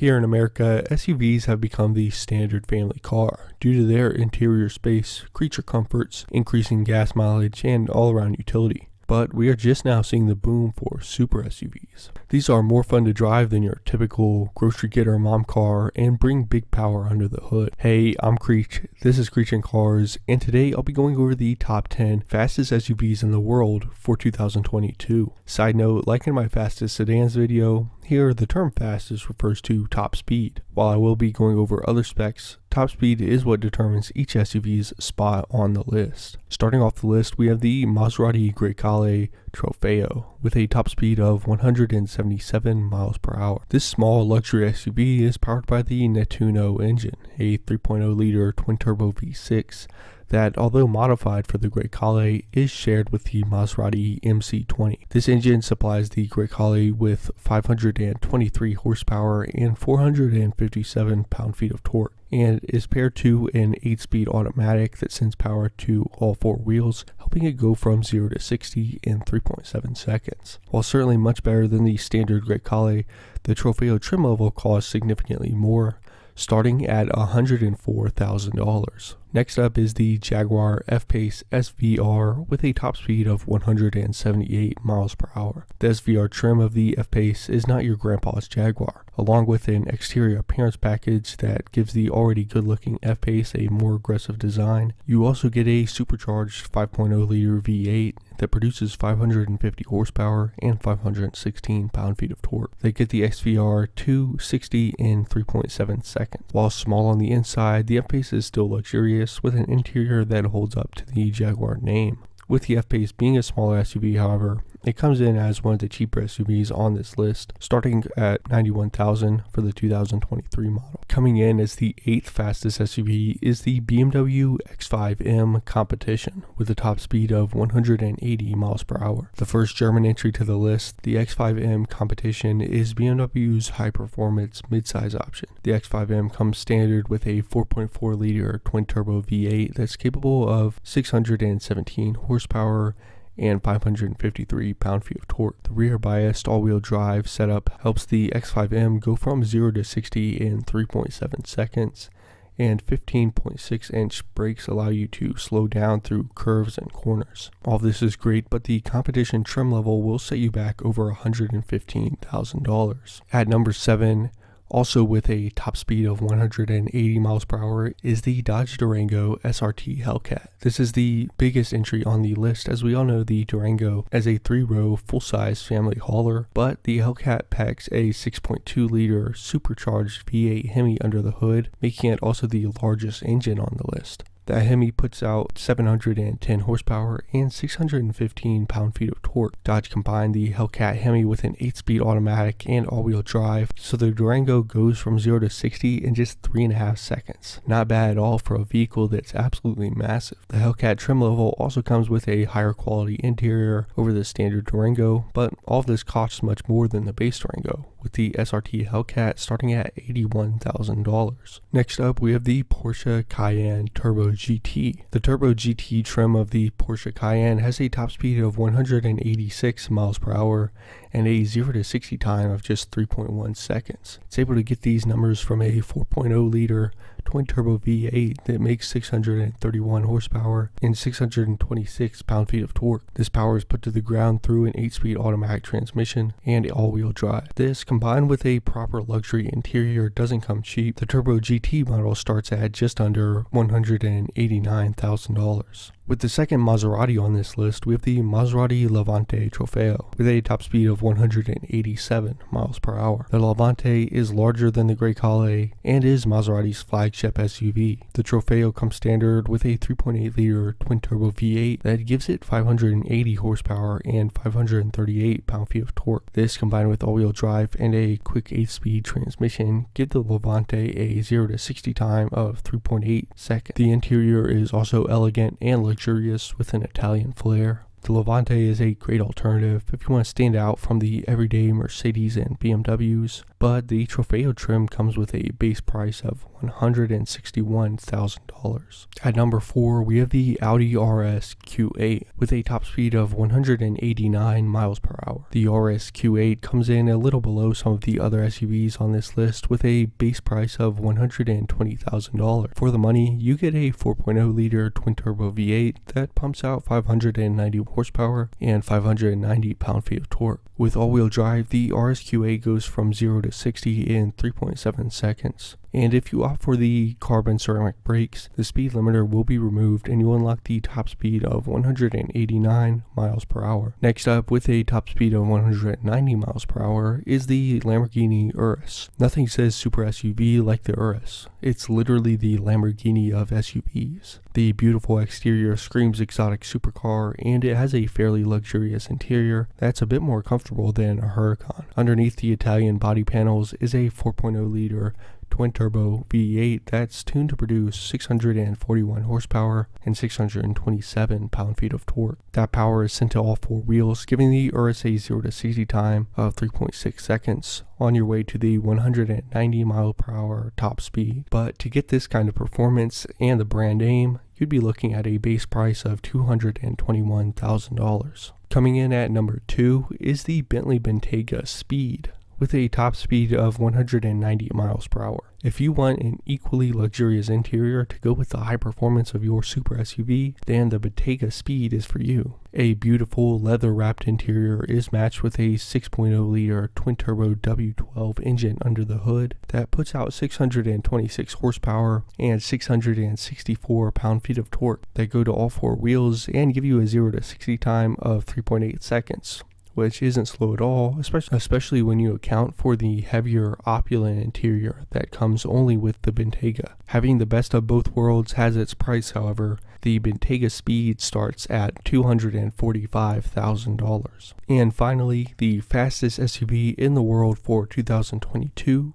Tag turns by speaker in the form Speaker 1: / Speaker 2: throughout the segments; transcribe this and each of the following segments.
Speaker 1: Here in America, SUVs have become the standard family car due to their interior space, creature comforts, increasing gas mileage, and all-around utility. But we are just now seeing the boom for super SUVs. These are more fun to drive than your typical grocery getter mom car and bring big power under the hood. Hey, I'm Creech, this is Creech & Cars, and today I'll be going over the top 10 fastest SUVs in the world for 2022. Side note, like in my fastest sedans video, here the term fastest refers to top speed. While I will be going over other specs, top speed is what determines each SUV's spot on the list. Starting off the list, we have the Maserati Grecale Trofeo with a top speed of 177 miles per hour. This small luxury SUV is powered by the Nettuno engine, a 3.0-liter twin-turbo V6 that, although modified for the Grecale, is shared with the Maserati MC20. This engine supplies the Grecale with 523 horsepower and 457 pound-feet of torque, and is paired to an 8-speed automatic that sends power to all four wheels, helping it go from 0 to 60 in 3.7 seconds. While certainly much better than the standard Grecale, the Trofeo trim level costs significantly more, starting at $104,000. Next up is the Jaguar F-Pace SVR with a top speed of 178 miles per hour. The SVR trim of the F-Pace is not your grandpa's Jaguar. Along with an exterior appearance package that gives the already good-looking F-Pace a more aggressive design, you also get a supercharged 5.0-liter V8 that produces 550 horsepower and 516 pound-feet of torque. They get the SVR to 60 in 3.7 seconds. While small on the inside, the F-Pace is still luxurious with an interior that holds up to the Jaguar name. With the F-Pace being a smaller SUV, however, it comes in as one of the cheaper SUVs on this list, starting at $91,000 for the 2023 model. Coming in as the 8th fastest SUV is the BMW X5M Competition with a top speed of 180 miles per hour. The first German entry to the list, the X5M Competition is BMW's high-performance midsize option. The X5M comes standard with a 4.4-liter twin-turbo V8 that's capable of 617 horsepower and 553 pound-feet of torque. The rear-biased all-wheel drive setup helps the X5M go from 0 to 60 in 3.7 seconds, and 15.6-inch brakes allow you to slow down through curves and corners. All this is great, but the competition trim level will set you back over $115,000. At number 7, also with a top speed of 180 miles per hour, is the Dodge Durango SRT Hellcat. This is the biggest entry on the list, as we all know the Durango as a 3-row full-size family hauler, but the Hellcat packs a 6.2-liter supercharged V8 Hemi under the hood, making it also the largest engine on the list. The Hemi puts out 710 horsepower and 615 pound-feet of torque. Dodge combined the Hellcat Hemi with an 8-speed automatic and all-wheel drive, so the Durango goes from 0 to 60 in just 3.5 seconds. Not bad at all for a vehicle that's absolutely massive. The Hellcat trim level also comes with a higher quality interior over the standard Durango, but all of this costs much more than the base Durango, with the SRT Hellcat starting at $81,000. Next up, we have the Porsche Cayenne Turbo GT. The Turbo GT trim of the Porsche Cayenne has a top speed of 186 miles per hour and a 0 to 60 time of just 3.1 seconds. It's able to get these numbers from a 4.0-liter twin-turbo V8 that makes 631 horsepower and 626 pound-feet of torque. This power is put to the ground through an 8-speed automatic transmission and all-wheel drive. This, combined with a proper luxury interior, doesn't come cheap. The Turbo GT model starts at just under $189,000. With the second Maserati on this list, we have the Maserati Levante Trofeo with a top speed of 187 miles per hour. The Levante is larger than the Grecale and is Maserati's flagship SUV. The Trofeo comes standard with a 3.8-liter twin-turbo V8 that gives it 580 horsepower and 538 pound-feet of torque. This, combined with all-wheel drive and a quick 8-speed transmission, give the Levante a 0 to 60 time of 3.8 seconds. The interior is also elegant and luxurious with an Italian flair. The Levante is a great alternative if you want to stand out from the everyday Mercedes and BMWs, but the Trofeo trim comes with a base price of $161,000. At number 4, we have the Audi RS Q8 with a top speed of 189 miles per hour. The RS Q8 comes in a little below some of the other SUVs on this list with a base price of $120,000. For the money, you get a 4.0 liter twin-turbo V8 that pumps out 590 horsepower and 590 pound-feet of torque. With all-wheel drive, the RS Q8 goes from 0 to 60 in 3.7 seconds. And if you opt for the carbon ceramic brakes, the speed limiter will be removed and you'll unlock the top speed of 189 miles per hour. Next up, with a top speed of 190 miles per hour, is the Lamborghini Urus. Nothing says super SUV like the Urus. It's literally the Lamborghini of SUVs. The beautiful exterior screams exotic supercar, and it has a fairly luxurious interior that's a bit more comfortable than a Huracan. Underneath the Italian body panels is a 4.0 liter twin-turbo V8 that's tuned to produce 641 horsepower and 627 pound-feet of torque. That power is sent to all four wheels, giving the Urus a 0 to 60 time of 3.6 seconds on your way to the 190 mile per hour top speed. But to get this kind of performance and the brand name, you'd be looking at a base price of $221,000. Coming in at number 2 is the Bentley Bentayga Speed, with a top speed of 190 miles per hour. If you want an equally luxurious interior to go with the high performance of your super SUV, then the Bentayga Speed is for you. A beautiful leather-wrapped interior is matched with a 6.0 liter twin-turbo W12 engine under the hood that puts out 626 horsepower and 664 pound-feet of torque that go to all four wheels and give you a 0 to 60 time of 3.8 seconds. Which isn't slow at all, especially when you account for the heavier, opulent interior that comes only with the Bentayga. Having the best of both worlds has its price, however. The Bentayga Speed starts at $245,000. And finally, the fastest SUV in the world for 2022,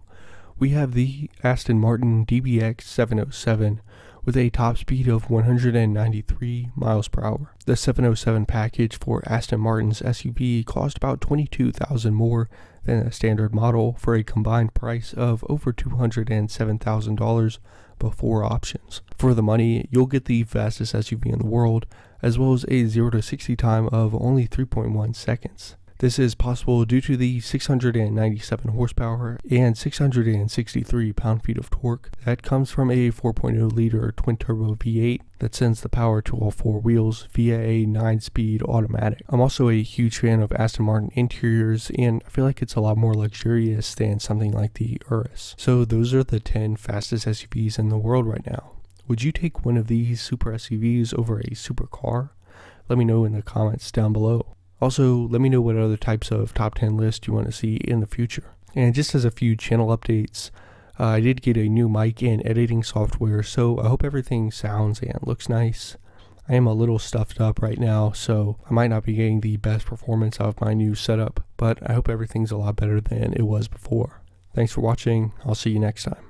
Speaker 1: we have the Aston Martin DBX 707 with a top speed of 193 miles per hour. The 707 package for Aston Martin's SUV cost about $22,000 more than a standard model for a combined price of over $207,000 before options. For the money, you'll get the fastest SUV in the world, as well as a 0 to 60 time of only 3.1 seconds. This is possible due to the 697 horsepower and 663 pound-feet of torque that comes from a 4.0 liter twin-turbo V8 that sends the power to all four wheels via a 9-speed automatic. I'm also a huge fan of Aston Martin interiors, and I feel like it's a lot more luxurious than something like the Urus. So those are the 10 fastest SUVs in the world right now. Would you take one of these super SUVs over a supercar? Let me know in the comments down below. Also, let me know what other types of top 10 lists you want to see in the future. And just as a few channel updates, I did get a new mic and editing software, so I hope everything sounds and looks nice. I am a little stuffed up right now, so I might not be getting the best performance out of my new setup, but I hope everything's a lot better than it was before. Thanks for watching. I'll see you next time.